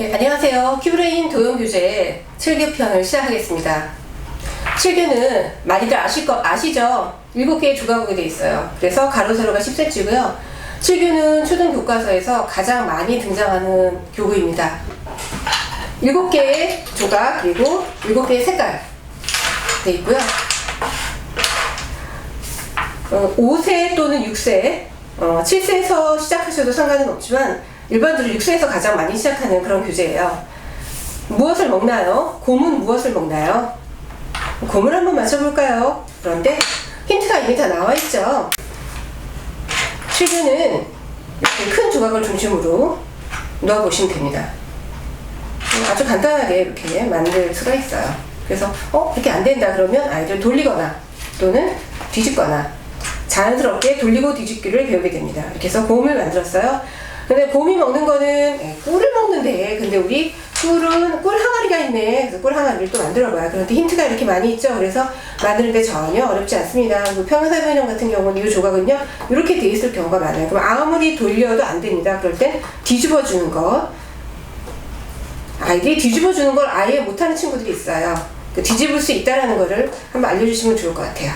네, 안녕하세요. 큐브레인 도형교재 7교편을 시작하겠습니다. 7교는 많이들 아시죠? 7개의 조각으로 되어 있어요. 그래서 가로 세로가 10cm고요. 7교는 초등 교과서에서 가장 많이 등장하는 교구입니다. 7개의 조각 그리고 7개의 색깔 되어 있고요. 5세 또는 6세, 7세에서 시작하셔도 상관은 없지만 일반적으로 6세에서 가장 많이 시작하는 그런 교재예요. 무엇을 먹나요? 곰은 무엇을 먹나요? 곰을 한번 맞춰볼까요? 그런데 힌트가 이미 다 나와 있죠. 7교는 이렇게 큰 조각을 중심으로 놓아보시면 됩니다. 아주 간단하게 이렇게 만들 수가 있어요. 그래서 이렇게 안 된다 그러면 아이들 돌리거나 또는 뒤집거나 자연스럽게 돌리고 뒤집기를 배우게 됩니다. 이렇게 해서 곰을 만들었어요. 근데 곰이 먹는 거는 꿀을 먹는데, 근데 우리 꿀은 꿀 항아리가 있네. 그래서 꿀 항아리를 또 만들어봐요. 그런데 힌트가 이렇게 많이 있죠. 그래서 만드는데 전혀 어렵지 않습니다. 평형사변형 같은 경우는 이 조각은요 이렇게 돼 있을 경우가 많아요. 그럼 아무리 돌려도 안 됩니다. 그럴 땐 뒤집어 주는 것, 아이들이 뒤집어 주는 걸 아예 못하는 친구들이 있어요. 뒤집을 수 있다라는 거를 한번 알려주시면 좋을 것 같아요.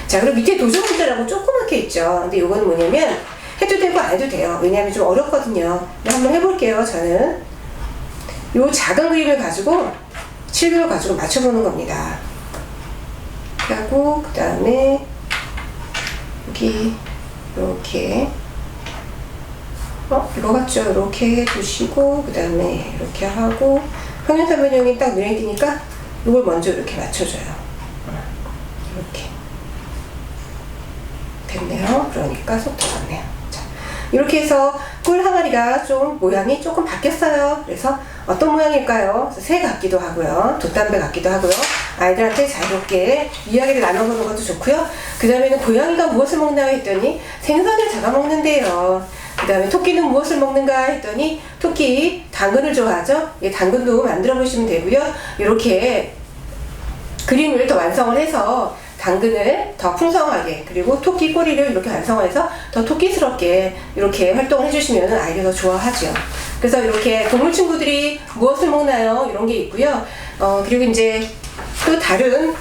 자, 그리고 밑에 도전 문제라고 조그맣게 있죠. 근데 이거는 뭐냐면 해도 되고 안 해도 돼요. 왜냐하면 좀 어렵거든요. 한번 해볼게요. 저는 이 작은 그림을 가지고 7교를 가지고 맞춰보는 겁니다. 하고 그 다음에 여기 이렇게 이거 같죠? 이렇게 해주시고 그 다음에 이렇게 하고 평행사변형이 딱 눈에 띄니까 이걸 먼저 이렇게 맞춰줘요. 이렇게 됐네요. 그러니까 속 들어갔네요. 자, 이렇게 해서 꿀 항아리가 좀 모양이 조금 바뀌었어요. 그래서 어떤 모양일까요? 새 같기도 하고요, 돛담배 같기도 하고요. 아이들한테 자유롭게 이야기를 나눠보는 것도 좋고요. 그 다음에는 고양이가 무엇을 먹나 했더니 생선을 잡아먹는데요. 그 다음에 토끼는 무엇을 먹는가 했더니 토끼 당근을 좋아하죠. 예, 당근도 만들어 보시면 되고요. 이렇게 그림을 더 완성을 해서 당근을 더 풍성하게, 그리고 토끼 꼬리를 이렇게 완성해서 더 토끼스럽게 이렇게 활동을 해주시면 아이들이 더 좋아하죠. 그래서 이렇게 동물 친구들이 무엇을 먹나요? 이런 게 있고요. 그리고 이제 또 다른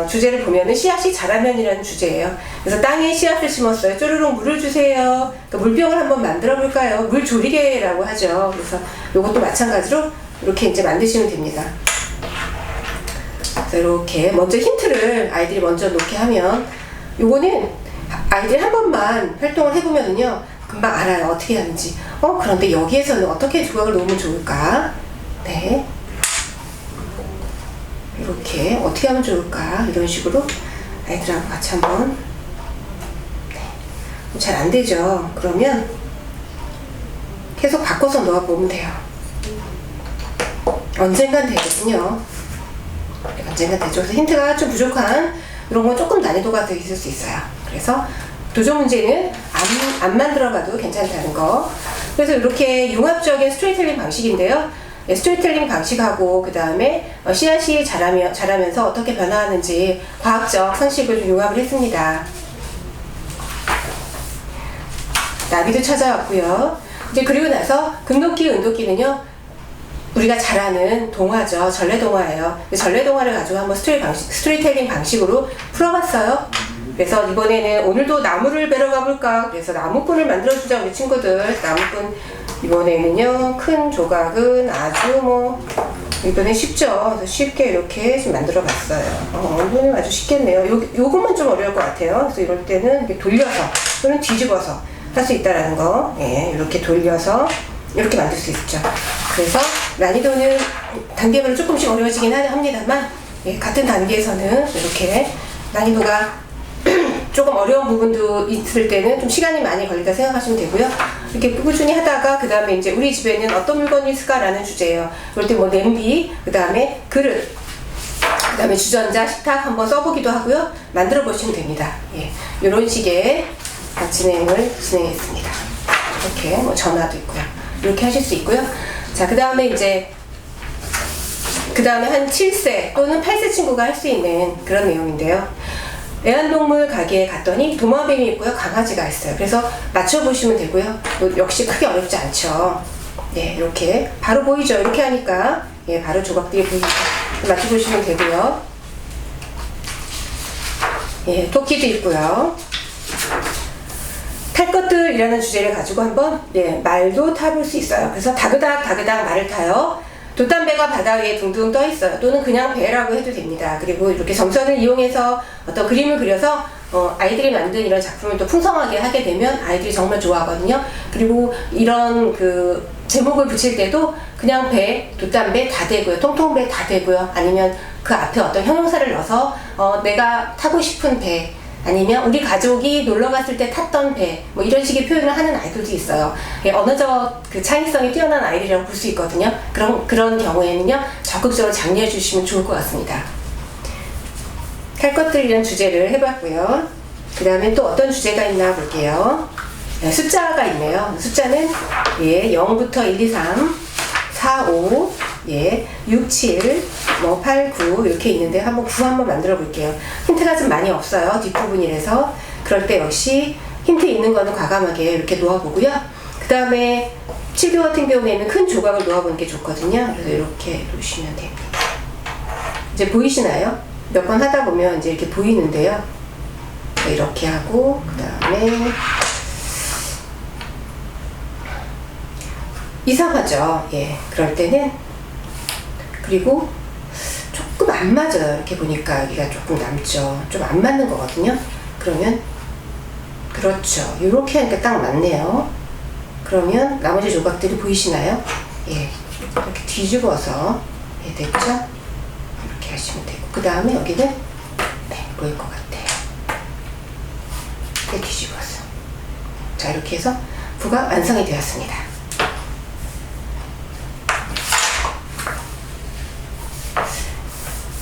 주제를 보면은 씨앗이 자라면이라는 주제예요. 그래서 땅에 씨앗을 심었어요. 쪼르륵 물을 주세요. 그러니까 물병을 한번 만들어 볼까요? 물조리개라고 하죠. 그래서 이것도 마찬가지로 이렇게 이제 만드시면 됩니다. 이렇게 먼저 힌트를 아이들이 먼저 놓게 하면, 요거는 아이들이 한 번만 활동을 해보면은요 금방 알아요. 어떻게 하는지. 그런데 여기에서는 어떻게 조각을 놓으면 좋을까? 네, 이렇게 어떻게 하면 좋을까? 이런 식으로 아이들하고 같이 한번. 네, 잘 안 되죠. 그러면 계속 바꿔서 놓아보면 돼요. 언젠간 되거든요. 언젠가 되죠. 그래서 힌트가 좀 부족한 이런 건 조금 난이도가 더 있을 수 있어요. 그래서 도전 문제는 안 만들어봐도 괜찮다는 거. 그래서 이렇게 융합적인 스토리텔링 방식인데요. 스토리텔링 방식하고 그 다음에 씨앗이 자라면서 어떻게 변화하는지 과학적 상식을 좀 융합을 했습니다. 나비도 찾아왔고요. 이제 그리고 나서 금도끼, 은도끼는요 우리가 잘 아는 동화죠. 전래동화예요. 전래동화를 가지고 한번 스토리텔링 방식으로 풀어봤어요. 그래서 이번에는 오늘도 나무를 베러 가볼까? 그래서 나무꾼을 만들어주자 우리 친구들. 나무꾼 이번에는요 큰 조각은 아주 이번에 쉽죠. 그래서 쉽게 이렇게 좀 만들어봤어요. 이번엔 아주 쉽겠네요. 요것만 좀 어려울 것 같아요. 그래서 이럴 때는 이렇게 돌려서 또는 뒤집어서 할 수 있다라는 거. 예, 이렇게 돌려서 이렇게 만들 수 있죠. 그래서 난이도는 단계별로 조금씩 어려워지긴 합니다만, 예, 같은 단계에서는 이렇게 난이도가 조금 어려운 부분도 있을 때는 좀 시간이 많이 걸린다 생각하시면 되고요. 이렇게 꾸준히 하다가 그 다음에 이제 우리 집에는 어떤 물건이 있을까라는 주제예요. 그럴 때 냄비, 그 다음에 그릇, 그 다음에 주전자, 식탁 한번 써보기도 하고요. 만들어 보시면 됩니다. 예, 이런 식의 진행했습니다. 이렇게 전화도 있고요. 이렇게 하실 수 있고요. 자, 그 다음에 한 7세 또는 8세 친구가 할 수 있는 그런 내용인데요. 애완동물 가게에 갔더니 도마뱀이 있고요, 강아지가 있어요. 그래서 맞춰보시면 되고요. 역시 크게 어렵지 않죠. 예, 이렇게 바로 보이죠? 이렇게 하니까 예, 바로 조각들이 보이죠. 맞춰보시면 되고요. 예, 토끼도 있고요. 탈 것들이라는 주제를 가지고 한번 예, 말도 타볼 수 있어요. 그래서 다그닥 말을 타요. 돛담배가 바다 위에 둥둥 떠 있어요. 또는 그냥 배라고 해도 됩니다. 그리고 이렇게 점선을 이용해서 어떤 그림을 그려서 아이들이 만든 이런 작품을 또 풍성하게 하게 되면 아이들이 정말 좋아하거든요. 그리고 이런 그 제목을 붙일 때도 그냥 배, 돛담배 다 되고요. 통통배 다 되고요. 아니면 그 앞에 어떤 형용사를 넣어서 내가 타고 싶은 배, 아니면 우리 가족이 놀러 갔을 때 탔던 배, 뭐 이런 식의 표현을 하는 아이들도 있어요. 언어적 그 창의성이 뛰어난 아이들이라고 볼 수 있거든요. 그런 경우에는요, 적극적으로 장려해 주시면 좋을 것 같습니다. 할 것들이란 주제를 해봤고요. 그 다음에 또 어떤 주제가 있나 볼게요. 네, 숫자가 있네요. 숫자는 예, 0부터 1, 2, 3, 4, 5, 예, 6, 7, 뭐 8, 9 이렇게 있는데 한번 9 한번 만들어 볼게요. 힌트가 좀 많이 없어요. 뒷부분이라서. 그럴 때 역시 힌트 있는 거는 과감하게 이렇게 놓아보고요. 그 다음에 7교 같은 경우에는 큰 조각을 놓아보는 게 좋거든요. 그래서 이렇게 놓으시면 됩니다. 이제 보이시나요? 몇 번 하다 보면 이제 이렇게 보이는데요. 이렇게 하고 그 다음에 이상하죠. 예, 그럴 때는 그리고 조금 안 맞아요. 이렇게 보니까 여기가 조금 남죠. 좀 안 맞는 거거든요. 그러면 그렇죠. 이렇게 하니까 딱 맞네요. 그러면 나머지 조각들이 보이시나요? 예, 이렇게 뒤집어서 예, 됐죠? 이렇게 하시면 되고 그 다음에 여기는 네, 보일 것 같아요. 이렇게 뒤집어서 자 이렇게 해서 부가 완성이 되었습니다.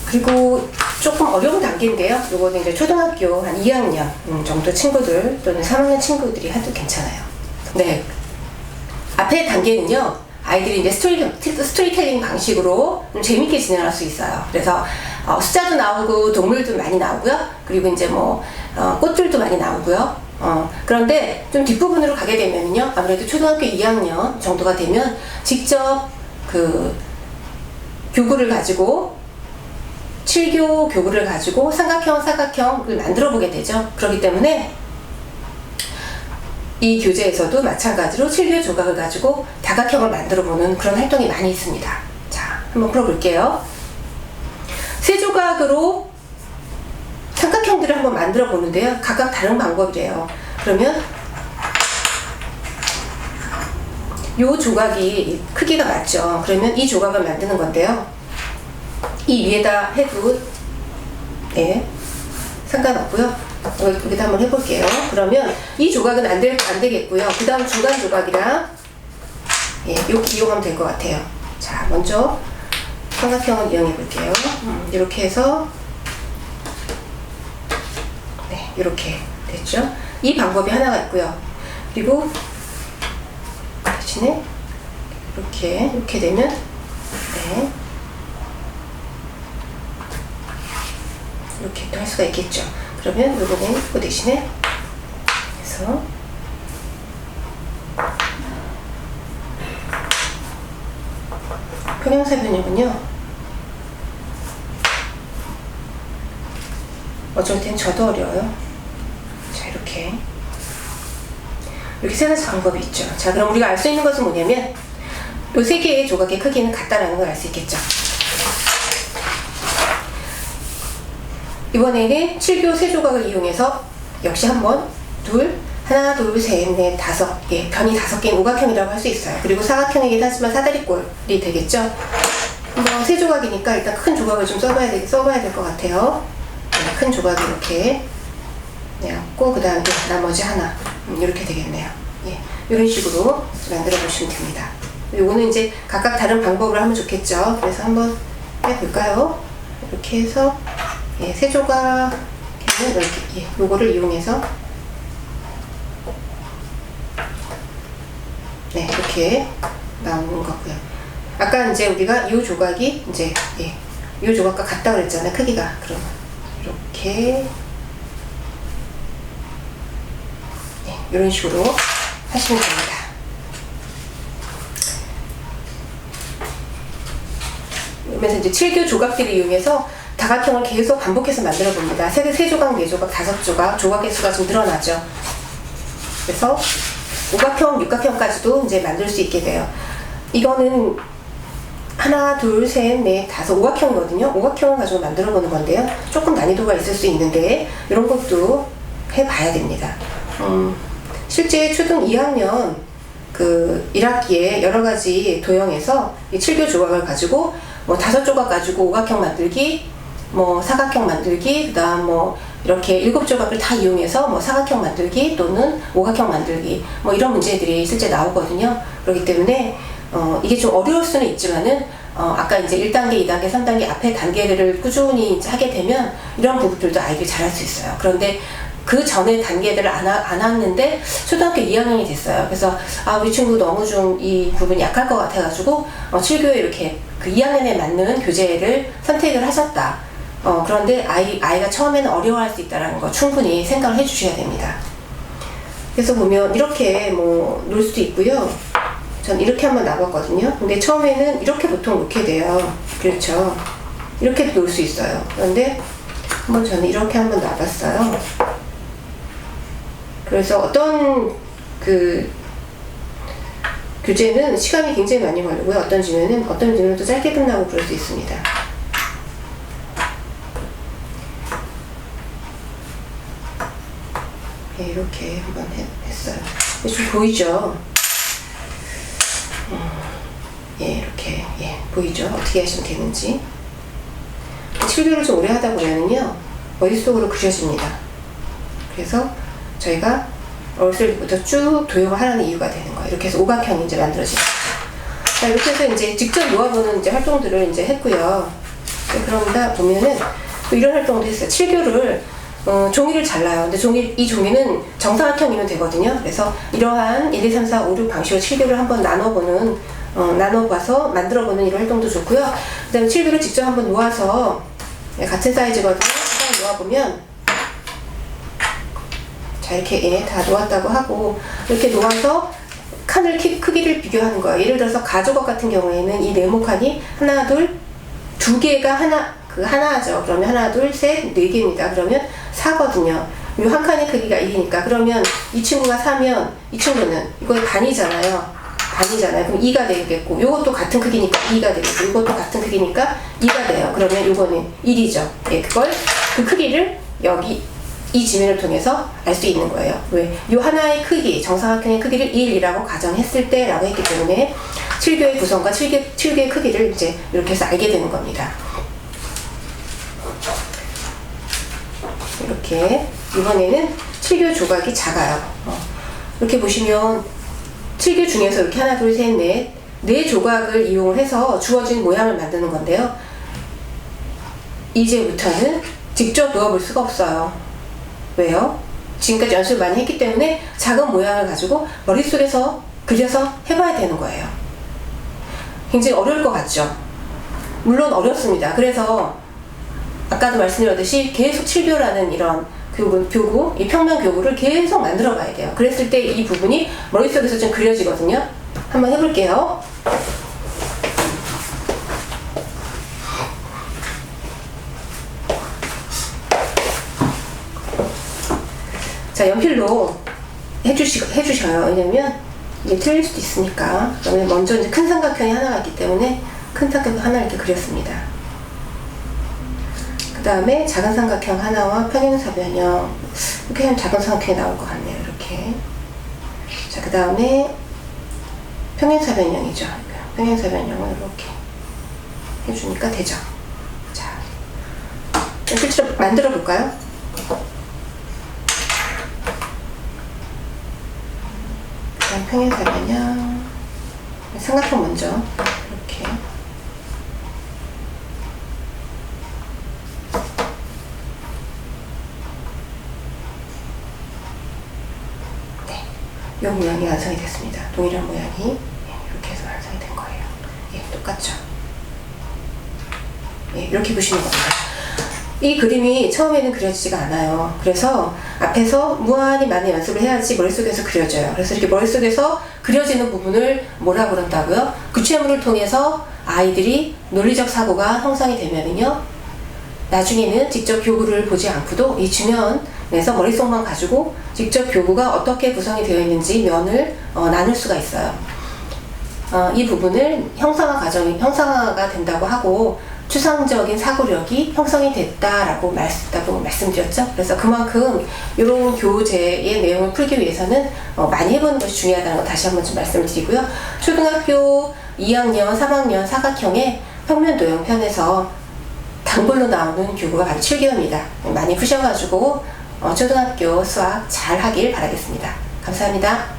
그리고 조금 어려운 단계인데요. 요거는 이제 초등학교 한 2학년 정도 친구들 또는 3학년 친구들이 해도 괜찮아요. 네. 앞에 단계는요, 아이들이 이제 스토리텔링 방식으로 좀 재밌게 진행할 수 있어요. 그래서 숫자도 나오고 동물도 많이 나오고요. 그리고 이제 뭐 꽃들도 많이 나오고요. 그런데 좀 뒷부분으로 가게 되면요, 아무래도 초등학교 2학년 정도가 되면 직접 그 교구를 가지고 7교 교구를 가지고 삼각형, 사각형을 만들어 보게 되죠. 그렇기 때문에 이 교재에서도 마찬가지로 7교 조각을 가지고 다각형을 만들어 보는 그런 활동이 많이 있습니다. 자, 한번 풀어볼게요. 세 조각으로 삼각형들을 한번 만들어 보는데요. 각각 다른 방법이래요. 그러면 이 조각이 크기가 맞죠. 그러면 이 조각을 만드는 건데요. 이 위에다 해도 네, 상관없고요. 여기다 한번 해볼게요. 그러면 이 조각은 안 되겠고요. 그 다음 중간 조각이랑 예, 이렇게 이용하면 될 것 같아요. 자, 먼저 삼각형을 이용해 볼게요. 이렇게 해서 네, 이렇게 됐죠. 이 방법이 하나가 있고요. 그리고 대신에 이렇게 되면 네, 이렇게 또 할 수가 있겠죠. 그러면 이거는 이거 대신에 해서 평형사 변형은요, 어쩔 땐 저도 어려워요. 자, 이렇게 세 가지 방법이 있죠. 자, 그럼 우리가 알 수 있는 것은 뭐냐면 이 세 개의 조각의 크기는 같다라는 걸 알 수 있겠죠. 이번에는 7교 세 조각을 이용해서 역시 한번 하나, 둘, 셋, 넷, 다섯 개, 변이 5개인 오각형이라고 할 수 있어요. 그리고 사각형이긴 하지만 사다리꼴이 되겠죠. 세 조각이니까 일단 큰 조각을 좀 써봐야 될 것 같아요. 네, 큰 조각이 이렇게 내었고 그 다음에 나머지 하나 이렇게 되겠네요. 예, 이런 식으로 만들어 보시면 됩니다. 요거는 이제 각각 다른 방법으로 하면 좋겠죠. 그래서 한번 해볼까요? 이렇게 해서 예, 세 조각 이렇게 예, 요거를 이용해서 네, 이렇게 나오는 거고요. 아까 이제 우리가 이 조각이 이제 예, 이 조각과 같다 그랬잖아요. 크기가. 그럼 이렇게 네, 이런 식으로 하시면 됩니다. 그러면서 이제 7교 조각들을 이용해서 다각형을 계속 반복해서 만들어 봅니다. 세 조각, 네 조각, 다섯 조각, 조각의 수가 좀 늘어나죠. 그래서 오각형, 육각형까지도 이제 만들 수 있게 돼요. 이거는 하나, 둘, 셋, 넷, 다섯, 오각형이거든요. 오각형을 가지고 만들어 보는 건데요. 조금 난이도가 있을 수 있는데 이런 것도 해봐야 됩니다. 실제 초등 2학년 그 1학기에 여러 가지 도형에서 이 7교 조각을 가지고 뭐 5조각 가지고 오각형 만들기, 뭐 사각형 만들기, 그다음 뭐 이렇게 7조각을 다 이용해서 뭐 사각형 만들기 또는 오각형 만들기 뭐 이런 문제들이 실제 나오거든요. 그렇기 때문에 이게 좀 어려울 수는 있지만은 아까 이제 1단계, 2단계, 3단계 앞에 단계들을 꾸준히 하게 되면 이런 부분들도 아이들이 잘할 수 있어요. 그런데 그 전에 단계들을 안 왔는데 초등학교 2학년이 됐어요. 그래서 우리 친구 너무 좀 이 부분이 약할 것 같아가지고 7교에 이렇게 그 2학년에 맞는 교재를 선택을 하셨다. 그런데 아이가 처음에는 어려워할 수 있다는 거 충분히 생각을 해주셔야 됩니다. 그래서 보면 이렇게 뭐 놓을 수도 있고요. 전 이렇게 한번 놔봤거든요. 근데 처음에는 이렇게 보통 놓게 돼요. 그렇죠. 이렇게 놓을 수 있어요. 그런데 한번 저는 이렇게 한번 놔봤어요. 그래서 어떤 그 교재는 시간이 굉장히 많이 걸리고요. 어떤 주면은 또 짧게 끝나고 그럴 수 있습니다. 네, 이렇게 한번 했어요. 좀 보이죠? 예, 이렇게 보이죠? 어떻게 하시면 되는지. 7교를 좀 오래 하다 보면은요 머릿속으로 그려집니다. 그래서 저희가 어렸을 때부터 쭉 도형을 하라는 이유가 되는 거예요. 이렇게 해서 오각형이 이제 만들어집니다. 자, 이렇게 해서 이제 직접 놓아보는 이제 활동들을 이제 했고요. 그러다 보면은 또 이런 활동도 했어요. 7교를 종이를 잘라요. 근데 이 종이는 정사각형이면 되거든요. 그래서 이러한 1, 2, 3, 4, 5, 6 방식으로 7교를 한번 나눠봐서 만들어보는 이런 활동도 좋고요. 그 다음에 7교를 직접 한번 놓아서 같은 사이즈거든요. 한번 놓아보면 자, 이렇게 다 놓았다고 하고 이렇게 놓아서 칸을 크기를 비교하는 거예요. 예를 들어서 가조각 같은 경우에는 이 네모칸이 하나, 둘, 두 개가 하나죠. 그러면 하나, 둘, 셋, 네 개입니다. 그러면 4거든요. 이 한 칸의 크기가 1이니까 그러면 이 친구가 4면 이 친구는 이거 반이잖아요. 그럼 2가 되겠고 요것도 같은 크기니까 2가 되겠고 이것도 같은 크기니까 2가 돼요. 그러면 요거는 1이죠. 예, 그 크기를 여기 이 지면을 통해서 알 수 있는 거예요. 왜? 요 하나의 크기, 정사각형의 크기를 1이라고 가정했을 때 라고 했기 때문에 7교의 구성과 7교의 크기를 이제 이렇게 해서 알게 되는 겁니다. 이렇게 이번에는 7교 조각이 작아요. 이렇게 보시면 7교 중에서 이렇게 하나, 둘, 셋, 넷, 네 조각을 이용을 해서 주어진 모양을 만드는 건데요. 이제부터는 직접 놓아볼 수가 없어요. 왜요? 지금까지 연습을 많이 했기 때문에 작은 모양을 가지고 머릿속에서 그려서 해봐야 되는 거예요. 굉장히 어려울 것 같죠? 물론 어렵습니다. 그래서 아까도 말씀드렸듯이 계속 7교라는 이런 교구, 이 평면 교구를 계속 만들어 봐야 돼요. 그랬을 때 이 부분이 머릿속에서 좀 그려지거든요. 한번 해볼게요. 자, 연필로 해주셔요. 왜냐면 이제 틀릴 수도 있으니까. 그러면 먼저 이제 큰 삼각형이 하나가 있기 때문에 큰 삼각형 하나 이렇게 그렸습니다. 그 다음에 작은 삼각형 하나와 평행사변형. 이렇게 하면 작은 삼각형이 나올 것 같네요. 이렇게. 자, 그 다음에 평행사변형이죠. 평행사변형을 이렇게 해주니까 되죠. 자, 실제로 만들어 볼까요? 평행사변형 삼각형 먼저 이렇게 네, 이 모양이 완성이 됐습니다. 동일한 모양이 이렇게 해서 완성이 된 거예요. 예, 똑같죠? 예, 이렇게 보시는 겁니다. 이 그림이 처음에는 그려지지가 않아요. 그래서 앞에서 무한히 많은 연습을 해야지 머릿속에서 그려져요. 그래서 이렇게 머릿속에서 그려지는 부분을 뭐라고 그런다고요? 구체물을 통해서 아이들이 논리적 사고가 형성이 되면은요, 나중에는 직접 교구를 보지 않고도 이 주면에서 머릿속만 가지고 직접 교구가 어떻게 구성이 되어 있는지 면을 나눌 수가 있어요. 이 부분을 형상화가 된다고 하고 추상적인 사고력이 형성이 됐다라고 말씀드렸죠. 그래서 그만큼 이런 교재의 내용을 풀기 위해서는 많이 해보는 것이 중요하다는 거 다시 한번 좀 말씀을 드리고요. 초등학교 2학년, 3학년 사각형의 평면 도형 편에서 단골로 나오는 교구가 바로 7개월입니다. 많이 푸셔가지고 초등학교 수학 잘 하길 바라겠습니다. 감사합니다.